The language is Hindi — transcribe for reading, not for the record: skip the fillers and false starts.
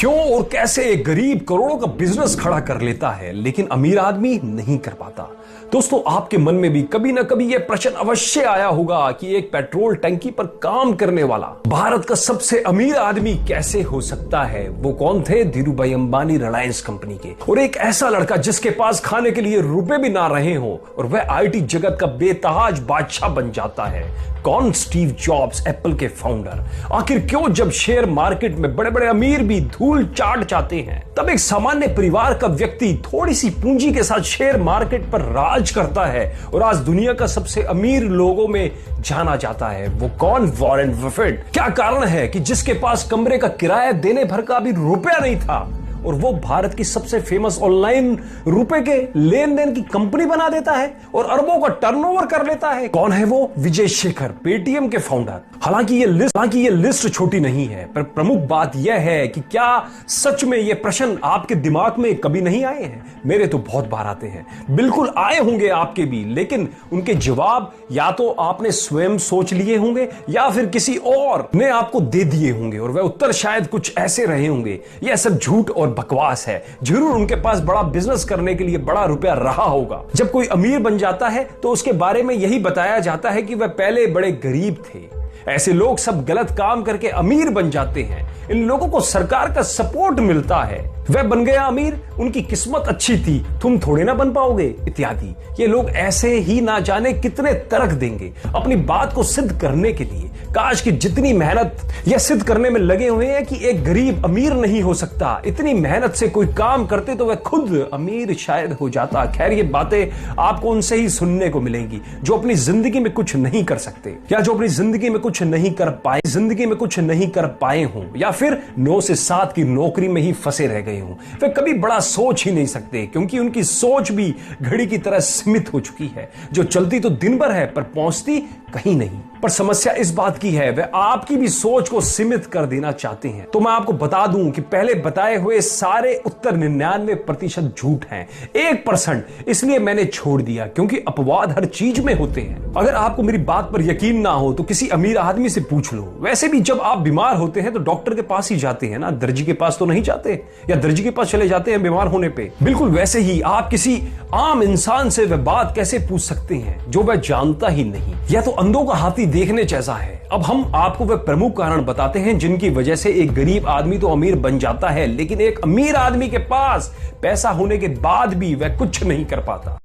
क्यों और कैसे एक गरीब करोड़ों का बिजनेस खड़ा कर लेता है लेकिन अमीर आदमी नहीं कर पाता। दोस्तों, आपके मन में भी कभी ना कभी यह प्रश्न अवश्य आया होगा कि एक पेट्रोल टंकी पर काम करने वाला भारत का सबसे अमीर आदमी कैसे हो सकता है। वो कौन थे? धीरूभाई अंबानी, रिलायंस कंपनी के। और एक ऐसा लड़का जिसके पास खाने के लिए रुपए भी ना रहे हो और वह आईटी जगत का बेतहाज बादशाह बन जाता है। कौन? स्टीव जॉब्स, एप्पल के फाउंडर। आखिर क्यों जब शेयर मार्केट में बड़े बड़े अमीर भी धूल चाट जाते हैं, तब एक सामान्य परिवार का व्यक्ति थोड़ी सी पूंजी के साथ शेयर मार्केट पर राज करता है और आज दुनिया का सबसे अमीर लोगों में जाना जाता है। वो कौन? Warren Buffett. क्या कारण है कि जिसके पास कमरे का किराया देने भर का भी रुपया नहीं था और वो भारत की सबसे फेमस ऑनलाइन रुपए के लेन देन की कंपनी बना देता है और अरबों का टर्नओवर कर लेता है? कौन है वो? विजय शेखर, पेटीएम के फाउंडर। हालांकि ये लिस्ट छोटी नहीं है, पर प्रमुख बात यह है कि क्या सच में ये प्रश्न आपके दिमाग में कभी नहीं आए हैं? मेरे तो बहुत बार आते हैं, बिल्कुल आए होंगे आपके भी, लेकिन उनके जवाब या तो आपने स्वयं सोच लिए होंगे या फिर किसी और ने आपको दे दिए होंगे और वह उत्तर शायद कुछ ऐसे रहे होंगे। यह सब झूठ और बकवास है। जरूर उनके पास बड़ा बिजनेस करने के लिए बड़ा रुपया रहा होगा। जब कोई अमीर बन जाता है तो उसके बारे में यही बताया जाता है कि वह पहले बड़े गरीब थे। ऐसे लोग सब गलत काम करके अमीर बन जाते हैं। इन लोगों को सरकार का सपोर्ट मिलता है, वह बन गया अमीर, उनकी किस्मत अच्छी थी, तुम थोड़े ना बन पाओगे इत्यादि। ये लोग ऐसे ही ना जाने कितने तर्क देंगे अपनी बात को सिद्ध करने के लिए। काश कि जितनी मेहनत यह सिद्ध करने में लगे हुए हैं कि एक गरीब अमीर नहीं हो सकता, इतनी मेहनत से कोई काम करते तो वह खुद अमीर शायद हो जाता। खैर, ये बातें आपको उनसे ही सुनने को मिलेंगी जो अपनी जिंदगी में कुछ नहीं कर सकते या जो अपनी जिंदगी में कुछ नहीं कर पाए हों या फिर 9 से 7 की नौकरी में ही फंसे रह गए हों। वे कभी बड़ा सोच ही नहीं सकते क्योंकि उनकी सोच भी घड़ी की तरह सीमित हो चुकी है, जो चलती तो दिन भर है पर पहुंचती कहीं नहीं। पर समस्या इस बात की है, वे आपकी भी सोच को सीमित कर देना चाहते हैं। तो मैं आपको बता दूं कि पहले बताए हुए सारे उत्तर 99% झूठ हैं, 1% इसलिए मैंने छोड़ दिया क्योंकि अपवाद हर चीज में होते हैं। अगर आपको मेरी बात पर यकीन ना हो तो किसी अमीर आदमी से पूछ लो। वैसे भी जब आप बीमार होते हैं तो डॉक्टर के पास ही जाते हैं ना, दर्जी के पास तो नहीं जाते, या दर्जी के पास चले जाते हैं बीमार होने पे। बिल्कुल वैसे ही आप किसी आम इंसान से वह बात कैसे पूछ सकते हैं जो वह जानता ही नहीं। यह तो अंधों का हाथी देखने जैसा है। अब हम आपको वह प्रमुख कारण बताते हैं जिनकी वजह से एक गरीब आदमी तो अमीर बन जाता है लेकिन एक अमीर आदमी के पास पैसा होने के बाद भी वह कुछ नहीं कर पाता।